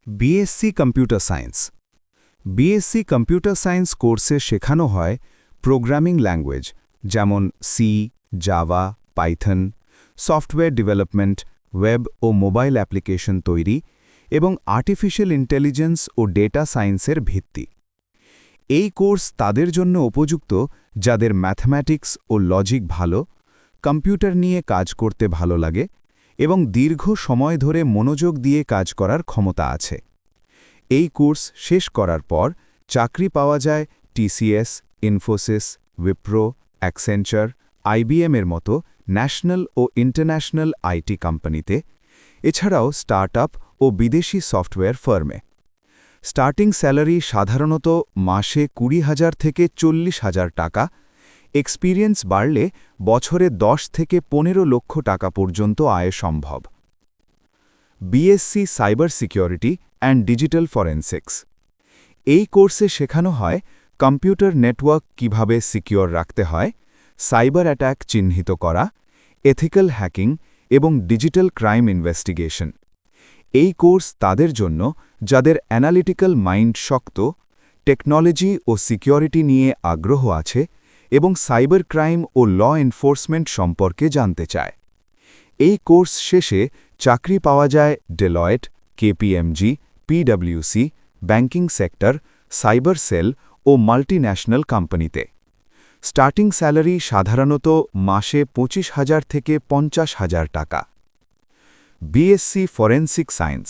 BSc computer science BSc computer science কোর্সে শেখানো হয় প্রোগ্রামিং ল্যাঙ্গুয়েজ যেমন C, Java, Python, software development, web ও মোবাইল অ্যাপ্লিকেশন তৈরি এবং আর্টিফিশিয়াল ইন্টেলিজেন্স ও ডেটা সায়েন্সের ভিত্তি। এই কোর্স তাদের জন্য উপযুক্ত যাদের ম্যাথমেটিক্স ও লজিক ভালো, কম্পিউটার নিয়ে কাজ করতে ভালো লাগে এবং দীর্ঘ সময় ধরে মনোযোগ দিয়ে কাজ করার ক্ষমতা আছে। এই কোর্স শেষ করার পর চাকরি পাওয়া যায় টিসিএস, ইনফোসিস, উইপ্রো, অ্যাকসেঞ্চার, আইবিএমের মতো ন্যাশনাল ও ইন্টারন্যাশনাল আইটি কোম্পানিতে, এছাড়াও স্টার্টআপ ও বিদেশি সফটওয়্যার ফার্মে। স্টার্টিং স্যালারি সাধারণত মাসে 20,000 থেকে 40,000 টাকা, এক্সপিরিয়েন্স বাড়লে বছরে 10 থেকে 15 লক্ষ টাকা পর্যন্ত আয় সম্ভব। BSc cyber security and digital forensics. এই কোর্সে শেখানো হয় কম্পিউটার নেটওয়ার্ক কিভাবে সিকিউর রাখতে হয়, সাইবার অ্যাটাক চিহ্নিত করা, এথিক্যাল হ্যাকিং এবং ডিজিটাল ক্রাইম ইনভেস্টিগেশন। এই কোর্স তাদের জন্য যাদের অ্যানালিটিক্যাল মাইন্ড শক্ত, টেকনোলজি ও সিকিউরিটি নিয়ে আগ্রহ আছে এবং সাইবার ক্রাইম ও ল এনফোর্সমেন্ট সম্পর্কে জানতে চায়। এই কোর্স শেষে চাকরি পাওয়া যায় ডেলয়েট, কেপিএমজি, পিডব্লিউসি, ব্যাংকিং সেক্টর, সাইবার সেল ও মাল্টিন্যাশনাল কোম্পানিতে। স্টার্টিং স্যালারি সাধারণত মাসে 25,000 থেকে 50,000 টাকা। BSc forensic science.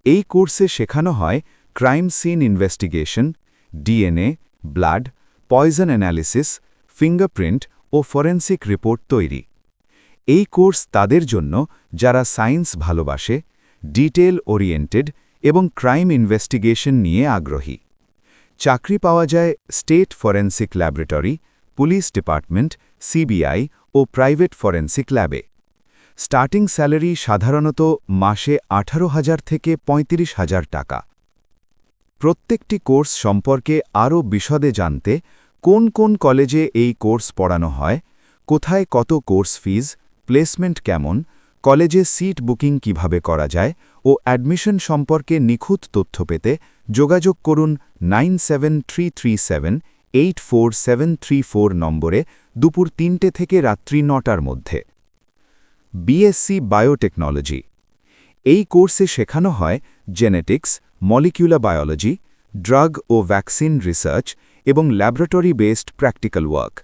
এই কোর্সে শেখানো হয় crime scene investigation, DNA, blood, poison analysis, fingerprint ও ফরেনসিক রিপোর্ট তৈরি। এই কোর্স তাদের জন্য যারা সায়েন্স ভালোবাসে, ডিটেল ওরিয়েন্টেড এবং ক্রাইম ইনভেস্টিগেশন নিয়ে আগ্রহী। চাকরি পাওয়া যায় state forensic laboratory, police department, CBI ও প্রাইভেট ফরেনসিক ল্যাবে। স্টার্টিং স্যালারি সাধারণত মাসে 18,000 থেকে 35,000 টাকা। প্রত্যেকটি কোর্স সম্পর্কে আরও বিশদে জানতে কোন কোন কলেজে এই কোর্স পড়ানো হয়, কোথায় কত কোর্স ফিজ, প্লেসমেন্ট কেমন, কলেজে সিট বুকিং কিভাবে করা যায় ও অ্যাডমিশন সম্পর্কে নিখুঁত তথ্য পেতে যোগাযোগ করুন 9337847734 নম্বরে দুপুর 3টে থেকে রাত্রি 9টার মধ্যে। BSc biotechnology. এই কোর্সে শেখানো হয় জেনেটিক্স, মলিকিউলার বায়োলজি, ড্রাগ ও ভ্যাকসিন রিসার্চ এবং ল্যাবরেটরি বেসড প্র্যাকটিক্যাল ওয়ার্ক।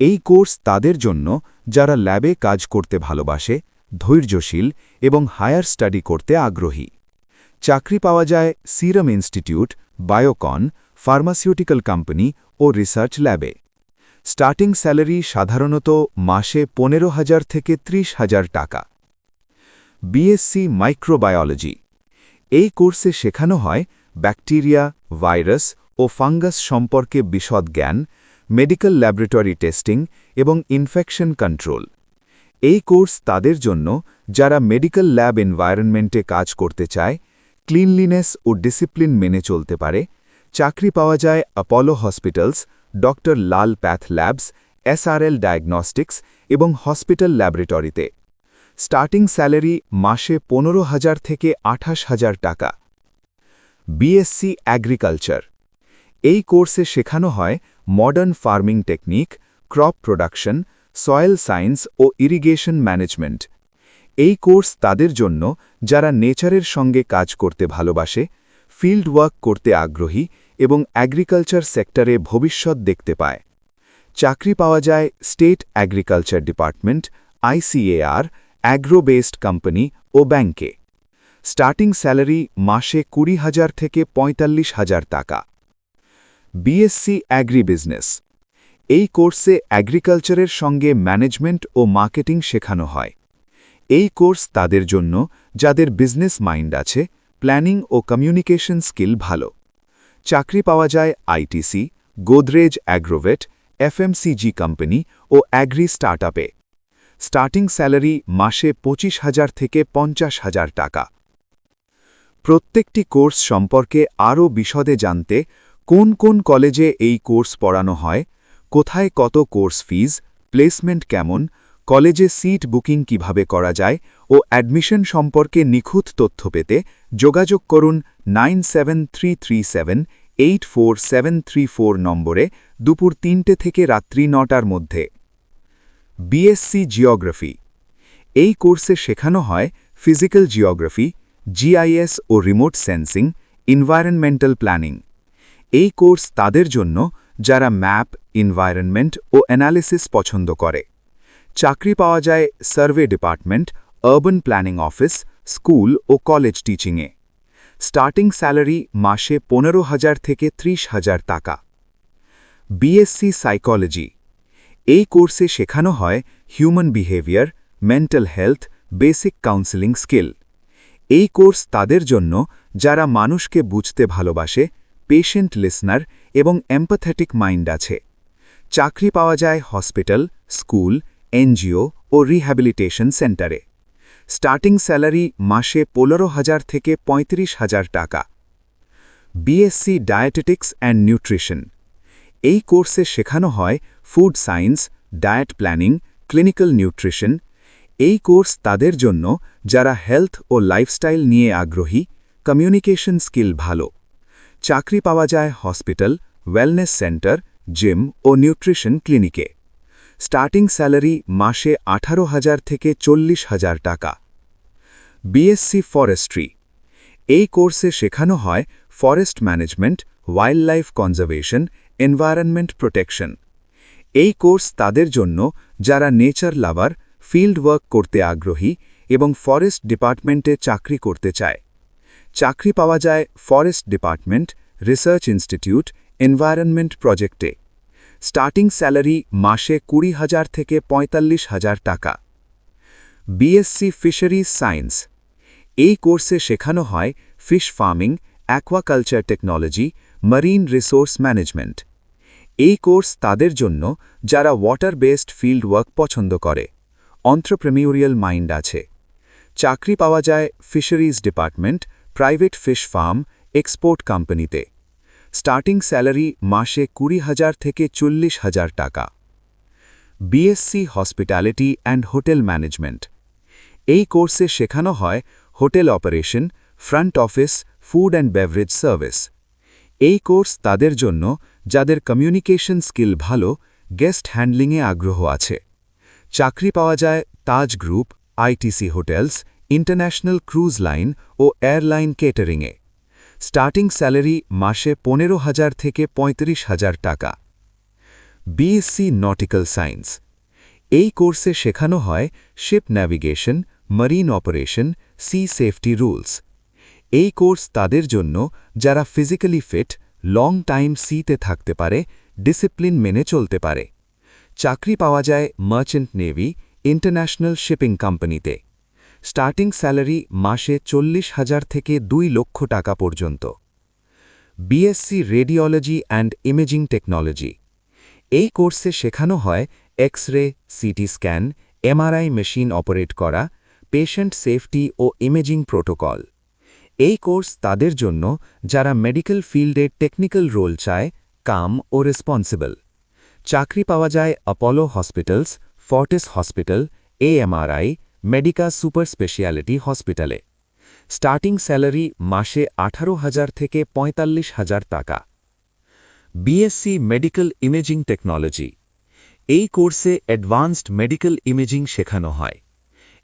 এই কোর্স তাদের জন্য যারা ল্যাবে কাজ করতে ভালোবাসে, ধৈর্যশীল এবং হায়ার স্টাডি করতে আগ্রহী। চাকরি পাওয়া যায় সিরাম ইনস্টিটিউট, বায়োকন, ফার্মাসিউটিক্যাল কোম্পানি ও রিসার্চ ল্যাবে। স্টার্টিং স্যালারি সাধারণত মাসে 15,000 থেকে 30,000 টাকা। BSc microbiology. এই কোর্সে শেখানো হয় ব্যাকটেরিয়া, ভাইরাস ও ফাঙ্গাস সম্পর্কে বিশদ জ্ঞান, মেডিকেল ল্যাবরেটরি টেস্টিং এবং ইনফেকশন কন্ট্রোল। এই কোর্স তাদের জন্য যারা মেডিকেল ল্যাব এনভায়রনমেন্টে কাজ করতে চায়, ক্লিনলিনেস ও ডিসিপ্লিন মেনে চলতে পারে। চাকরি পাওয়া যায় অ্যাপোলো হসপিটালস, ডক্টর লাল প্যাথ ল্যাবস, এসআরএল ডায়াগনস্টিক্স এবং হসপিটাল ল্যাবরেটরিতে। স্টার্টিং স্যালারি মাসে 15,000 থেকে 28,000 টাকা। BSc agriculture. এই কোর্সে শেখানো হয় modern farming technique, crop production, soil science ও ইরিগেশন ম্যানেজমেন্ট। এই কোর্স তাদের জন্য যারা নেচারের সঙ্গে কাজ করতে ভালোবাসে, ফিল্ড ওয়ার্ক করতে আগ্রহী এবং এগ্রিকালচার সেক্টরে ভবিষ্যৎ দেখতে পায়। চাকরি পাওয়া যায় state agriculture department, ICAR, agro based company ও ব্যাংকে। স্টার্টিং স্যালারি মাসে 20,000 থেকে 45,000 টাকা। BSc agri business. এই কোর্সে এগ্রিকালচারের সঙ্গে ম্যানেজমেন্ট ও মার্কেটিং শেখানো হয়। এই কোর্স তাদের জন্য যাদের বিজনেস মাইন্ড আছে, প্ল্যানিং ও কমিউনিকেশন স্কিল ভালো। চাকরি পাওয়া যায় আইটিসি, গোদরেজ অ্যাগ্রোভেট, এফএমসিজি কোম্পানি ও অ্যাগ্রি স্টার্টআপে। স্টার্টিং স্যালারি মাসে 25,000 থেকে 50,000 টাকা। প্রত্যেকটি কোর্স সম্পর্কে আরও বিশদে জানতে কোন কোন কলেজে এই কোর্স পড়ানো হয়, কোথায় কত কোর্স ফিজ, প্লেসমেন্ট কেমন, কলেজে সিট বুকিং কিভাবে করা যায় ও অ্যাডমিশন সম্পর্কে নিখুঁত তথ্য পেতে যোগাযোগ করুন 9733784734 নম্বরে দুপুর 3টে থেকে রাত্রি 9টার মধ্যে। BSc geography. এই কোর্সে শেখানো হয় ফিজিক্যাল জিওগ্রাফি, জিআইএস ও রিমোট সেন্সিং, এনভায়রনমেন্টাল প্ল্যানিং। এই কোর্স তাদের জন্য যারা ম্যাপ, এনভায়রনমেন্ট ও অ্যানালিসিস পছন্দ করে। চাকরি পাওয়া যায় survey department, urban planning office, school ও কলেজ টিচিংয়ে। স্টার্টিং স্যালারি মাসে 15,000 থেকে 30,000 টাকা। BSc psychology. এই কোর্সে শেখানো হয় human behaviour, mental health, basic counselling skill. এই কোর্স তাদের জন্য যারা মানুষকে বুঝতে ভালোবাসে, পেশেন্ট লিসনার এবং এম্প্যাথেটিক মাইন্ড আছে। চাকরি পাওয়া যায় হসপিটাল, স্কুল, এনজিও ও রিহ্যাবিলিটেশন সেন্টারে। স্টার্টিং স্যালারি মাসে 15,000 থেকে 35,000 টাকা। BSc dietetics and nutrition. এই কোর্সে শেখানো হয় food science, diet planning, clinical nutrition. এই কোর্স তাদের জন্য যারা হেলথ ও লাইফস্টাইল নিয়ে আগ্রহী, কমিউনিকেশন স্কিল ভালো। চাকরি পাওয়া যায় হসপিটাল, ওয়েলনেস সেন্টার, জিম ও নিউট্রিশন ক্লিনিকে। স্টার্টিং স্যালারি মাসে 18,000 থেকে 40,000 টাকা। BSc forestry. এই কোর্সে শেখানো হয় forest management, wild life conservation, environment protection. এই কোর্স তাদের জন্য যারা নেচার লাভার, ফিল্ড ওয়ার্ক করতে আগ্রহী এবং ফরেস্ট ডিপার্টমেন্টে চাকরি করতে চায়। চাকরি পাওয়া যায় forest department, research institute, environment প্রজেক্টে। স্টার্টিং স্যালারি মাসে 20,000 থেকে 45,000 টাকা। BSc fisheries science. এই কোর্সে শেখানো হয় fish farming, aquaculture technology, marine resource management. এই কোর্স তাদের জন্য যারা ওয়াটার বেসড ফিল্ড ওয়ার্ক পছন্দ করে, অন্ত্রপ্রেনিউরিয়াল মাইন্ড আছে। চাকরি পাওয়া যায় fisheries department, private fish farm, export কোম্পানিতে। স্টার্টিং স্যালারি মাসে 20,000 থেকে 40,000 টাকা। BSc hospitality and hotel management. এই কোর্সে শেখানো হয় hotel operation, front office, food and beverage service. এই কোর্স তাদের জন্য যাদের কমিউনিকেশন স্কিল ভালো, গেস্ট হ্যান্ডলিংয়ে আগ্রহ আছে। চাকরি পাওয়া যায় Taj group, ITC hotels, international cruise line ও এয়ারলাইন কেটারিংয়ে। স্টার্টিং স্যালারি মাসে 15,000 থেকে 35,000 টাকা। BSc nautical science. এই কোর্সে শেখানো হয় ship navigation, marine operation, sea safety rules. এই কোর্স তাদের জন্য যারা ফিজিক্যালি ফিট, লং টাইম সিতে থাকতে পারে, ডিসিপ্লিন মেনে চলতে পারে। চাকরি পাওয়া যায় মার্চেন্ট নেভি, ইন্টারন্যাশনাল শিপিং কোম্পানিতে। স্টার্টিং স্যালারি মাসে 40,000 থেকে 2 লক্ষ টাকা পর্যন্ত। BSc radiology and imaging technology. এই কোর্সে শেখানো হয় x-ray, CT scan, MRI machine operate করা, পেশেন্ট সেফটি ও ইমেজিং প্রোটোকল। এই কোর্স তাদের জন্য যারা মেডিকেল ফিল্ডে টেকনিক্যাল রোল চায়, কাম ও রেসপন্সিবল। চাকরি পাওয়া যায় Apollo hospitals, Fortis hospital, AMRI, Medica super speciality হসপিটালে। স্টার্টিং স্যালারি মাসে 18,000 থেকে 45,000 টাকা। BSc medical imaging technology. এই কোর্সে অ্যাডভান্সড মেডিকেল ইমেজিং শেখানো হয়।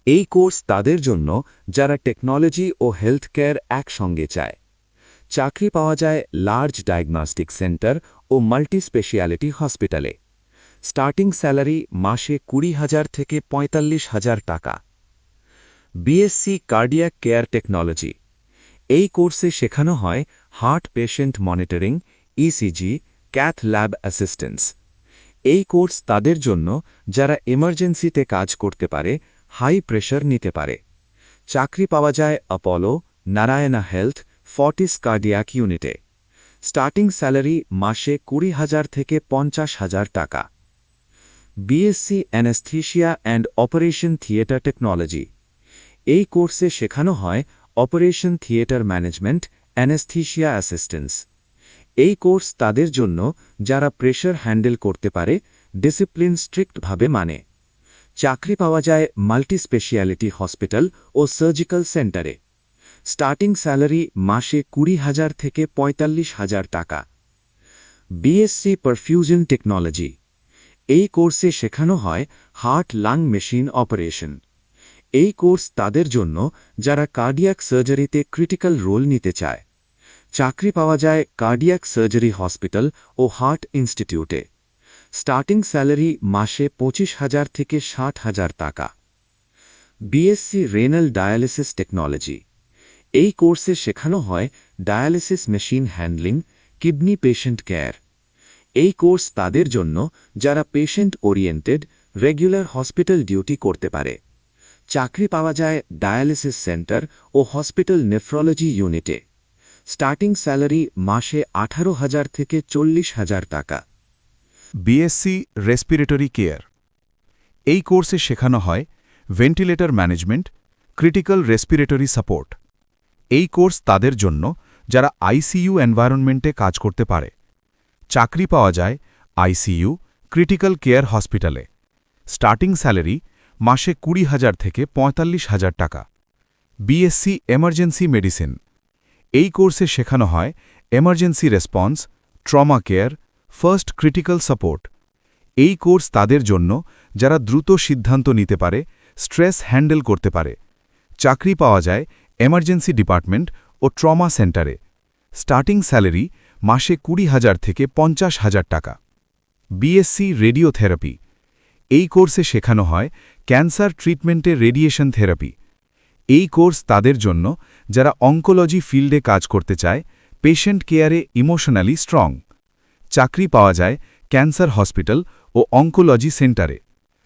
এই কোর্স তাদের জন্য যারা টেকনোলজি ও হেলথ কেয়ার একসঙ্গে চায়। চাকরি পাওয়া যায় লার্জ ডায়াগনস্টিক সেন্টার ও মাল্টি স্পেশালিটি হসপিটালে। স্টার্টিং স্যালারি মাসে 20,000 থেকে 45,000 টাকা। BSc cardiac care technology. এই কোর্সে শেখানো হয় heart patient monitoring, ECG, cath lab assistance. এই কোর্স তাদের জন্য যারা এমার্জেন্সিতে কাজ করতে পারে, হাই প্রেশার নিতে পারে। চাকরি পাওয়া যায় Apollo, Narayana health, Fortis cardiac ইউনিটে। স্টার্টিং স্যালারি মাসে 20,000 থেকে 50,000 টাকা। BSc anaesthesia and operation theatre technology. এই কোর্সে শেখানো হয় operation theatre management, anaesthesia assistance. এই কোর্স তাদের জন্য যারা প্রেশার হ্যান্ডেল করতে পারে, ডিসিপ্লিন স্ট্রিক্টভাবে মানে। চাকরি পাওয়া যায় মাল্টি স্পেশালিটি হসপিটাল ও সার্জিক্যাল সেন্টারে। স্টার্টিং স্যালারি মাসে 20,000 থেকে 45,000 টাকা। BSc perfusion technology. এই কোর্সে শেখানো হয় হার্ট লাং মেশিন অপারেশন। এই কোর্স তাদের জন্য যারা কার্ডিয়াক সার্জারিতে ক্রিটিক্যাল রোল নিতে চায়। চাকরি পাওয়া যায় কার্ডিয়াক সার্জারি হসপিটাল ও হার্ট ইনস্টিটিউটে। স্টার্টিং স্যালারি মাসে 25,000 থেকে 60,000 টাকা। BSc renal dialysis technology. এই কোর্সে শেখানো হয় dialysis machine handling, kidney patient care. এই কোর্স তাদের জন্য যারা patient oriented, regular hospital duty করতে পারে। চাকরি পাওয়া যায় ডায়ালিসিস সেন্টার ও হসপিটাল নেফ্রোলজি ইউনিটে। স্টার্টিং স্যালারি মাসে 18,000 থেকে 40,000 টাকা। BSc respiratory care. এই কোর্সে শেখানো হয় ventilator management, critical respiratory support. এই কোর্স তাদের জন্য যারা আইসিইউ এনভায়রনমেন্টে কাজ করতে পারে। চাকরি পাওয়া যায় আইসিইউ, ক্রিটিক্যাল কেয়ার হসপিটালে। স্টার্টিং স্যালারি মাসে 20,000 থেকে 45,000 টাকা। BSc emergency medicine. এই কোর্সে শেখানো হয় emergency response, trauma care, first critical support. এই কোর্স তাদের জন্য যারা দ্রুত সিদ্ধান্ত নিতে পারে, স্ট্রেস হ্যান্ডেল করতে পারে। চাকরি পাওয়া যায় এমার্জেন্সি ডিপার্টমেন্ট ও ট্রমা সেন্টারে। স্টার্টিং স্যালারি মাসে 20,000 থেকে 50,000 টাকা। BSc radiotherapy. এই কোর্সে শেখানো হয় ক্যান্সার ট্রিটমেন্টে রেডিয়েশন থেরাপি। এই কোর্স তাদের জন্য যারা অঙ্কোলজি ফিল্ডে কাজ করতে চায়, পেশেন্ট কেয়ারে ইমোশনালি স্ট্রং। চাকরি পাওয়া যায় ক্যান্সার হসপিটাল ও অঙ্কোলজি সেন্টারে।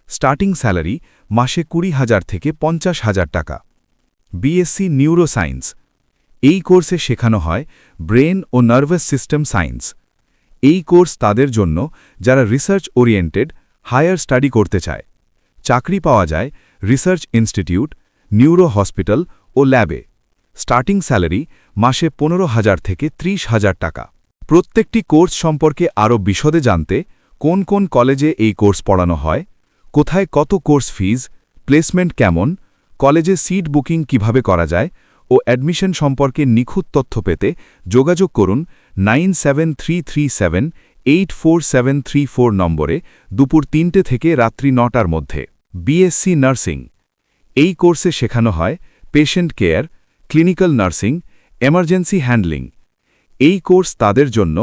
স্টার্টিং স্যালারি মাসে 20,000 থেকে 50,000 টাকা। BSc neuroscience. এই কোর্সে শেখানো হয় ব্রেন ও নার্ভাস সিস্টেম সায়েন্স। এই কোর্স তাদের জন্য যারা রিসার্চ ওরিয়েন্টেড, হায়ার স্টাডি করতে চায়। চাকরি পাওয়া যায় রিসার্চ ইনস্টিটিউট, নিউরো হসপিটাল ও ল্যাবে। স্টার্টিং স্যালারি মাসে 15,000 থেকে 30,000 টাকা। প্রত্যেকটি কোর্স সম্পর্কে আরও বিশদে জানতে কোন কোন কলেজে এই কোর্স পড়ানো হয়, কোথায় কত কোর্স ফিজ, প্লেসমেন্ট কেমন, কলেজে সিট বুকিং কিভাবে করা যায় ও অ্যাডমিশন সম্পর্কে নিখুঁত তথ্য পেতে যোগাযোগ করুন 9733784734 নম্বরে দুপুর 3টে থেকে রাত্রি 9টার মধ্যে। BSc nursing. এই কোর্সে শেখানো হয় patient care, clinical nursing, emergency handling. এই কোর্স তাদের জন্য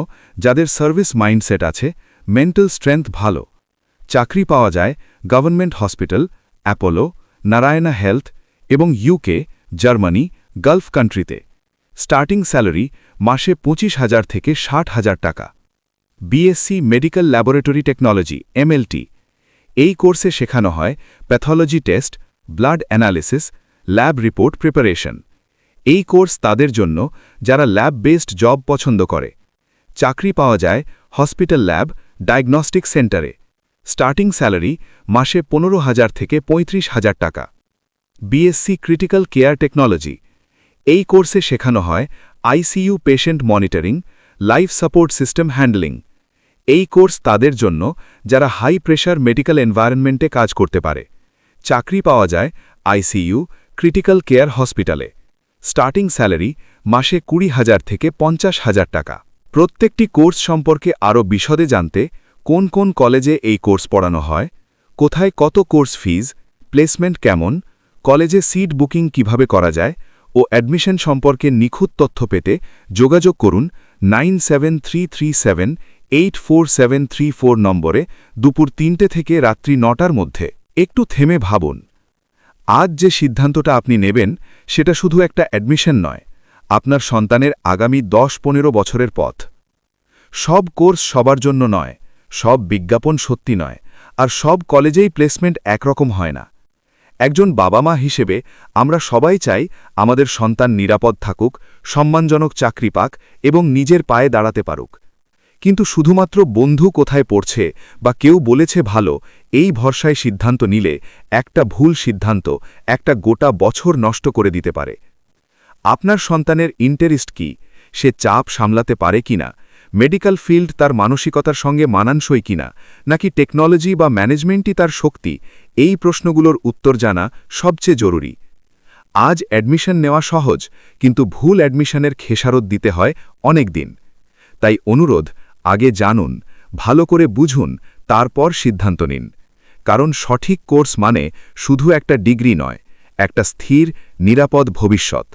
যাদের সার্ভিস মাইন্ডসেট আছে, মেন্টাল স্ট্রেংথ ভালো। চাকরি পাওয়া যায় government hospital, Apollo, Narayana health এবং ইউকে, জার্মানি, গালফ কান্ট্রিতে। স্টার্টিং স্যালারি মাসে 25,000 থেকে 60,000 টাকা। BSc medical laboratory technology MLT. এই কোর্সে শেখানো হয় pathology test, blood analysis, lab report preparation. এই কোর্স তাদের জন্য যারা ল্যাব বেসড জব পছন্দ করে। চাকরি পাওয়া যায় হসপিটাল ল্যাব, ডায়াগনস্টিক সেন্টারে। স্টার্টিং স্যালারি মাসে 15,000 থেকে 35,000 টাকা। BSc critical care technology. এই কোর্সে শেখানো হয় ICU patient monitoring, life support system handling. এই কোর্স তাদের জন্য যারা হাই প্রেশার মেডিকেল এনভায়রনমেন্টে কাজ করতে পারে। চাকরি পাওয়া যায় আইসিইউ, ক্রিটিক্যাল কেয়ার হসপিটালে। স্টার্টিং স্যালারি মাসে 20,000 থেকে 50,000 টাকা। প্রত্যেকটি কোর্স সম্পর্কে আরও বিশদে জানতে কোন কোন কলেজে এই কোর্স পড়ানো হয়, কোথায় কত কোর্স ফিজ, প্লেসমেন্ট কেমন, কলেজে সিট বুকিং কিভাবে করা যায় ও অ্যাডমিশন সম্পর্কে নিখুঁত তথ্য পেতে যোগাযোগ করুন 9733784734 নম্বরে দুপুর 3টে থেকে রাত্রি 9টার মধ্যে। একটু থেমে ভাবুন, আজ যে সিদ্ধান্তটা আপনি নেবেন সেটা শুধু একটা অ্যাডমিশন নয়, আপনার সন্তানের আগামী 10-15 বছরের পথ। সব কোর্স সবার জন্য নয়, সব বিজ্ঞাপন সত্যি নয়, আর সব কলেজেই প্লেসমেন্ট একরকম হয় না। একজন বাবা মা হিসেবে আমরা সবাই চাই আমাদের সন্তান নিরাপদ থাকুক, সম্মানজনক চাকরি পাক এবং নিজের পায়ে দাঁড়াতে পারুক। কিন্তু শুধুমাত্র বন্ধু কোথায় পড়ছে বা কেউ বলেছে ভালো, এই ভরসায় সিদ্ধান্ত নিলে একটা ভুল সিদ্ধান্ত একটা গোটা বছর নষ্ট করে দিতে পারে। আপনার সন্তানের ইন্টারেস্ট কি, সে চাপ সামলাতে পারে কিনা, মেডিকেল ফিল্ড তার মানসিকতার সঙ্গে মানানসই কিনা, নাকি টেকনোলজি বা ম্যানেজমেন্টই তার শক্তি, এই প্রশ্নগুলোর উত্তর জানা সবচেয়ে জরুরি। আজ অ্যাডমিশন নেওয়া সহজ, কিন্তু ভুল অ্যাডমিশনের খেসারত দিতে হয় অনেক দিন। তাই অনুরোধ, আগে জানুন, ভালো করে বুঝুন, তারপর সিদ্ধান্ত নিন। কারণ সঠিক কোর্স মানে শুধু একটা ডিগ্রি নয়, একটা স্থির, নিরাপদ ভবিষ্যৎ।